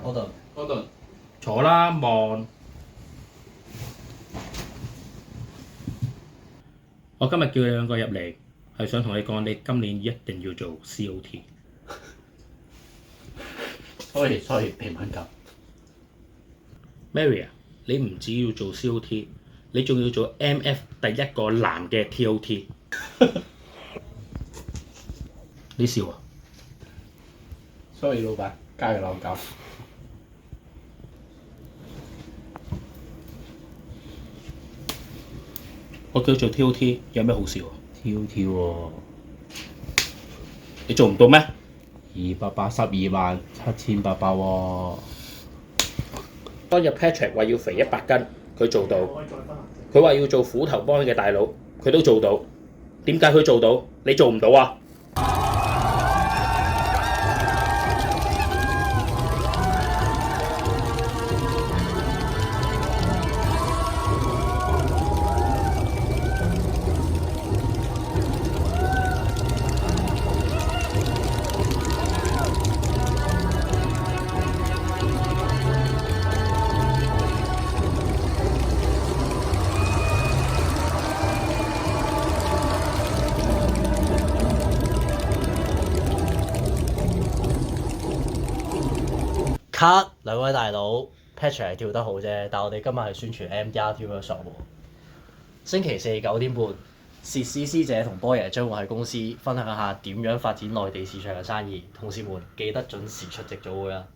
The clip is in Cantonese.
Gordon，坐啦，望。我今日叫你兩個入嚟，係想同你講，你今年一定要做 COT。sorry，鼻敏感。Mary 啊，你唔止要做 COT， 你仲要做 MF 第一個男嘅 TOT。你笑啊？ sorry，老闆，加嘅鬧交。我叫做 TOT， 有咩好笑啊？ TOT 喎，你做唔到咩2827800喎。當日 Patrick 話要肥100斤，佢做到；佢話要做虎頭幫嘅大佬，佢都做到。點解佢做到，你做唔到啊？cut 兩位大佬 Patrick 係跳得好啫，但係我哋今日係宣傳 MDRT workshop 喎。星期四9點半，薛師師姐同波爺將會喺公司分享下點樣發展內地市場嘅生意，同事們記得準時出席早會啦。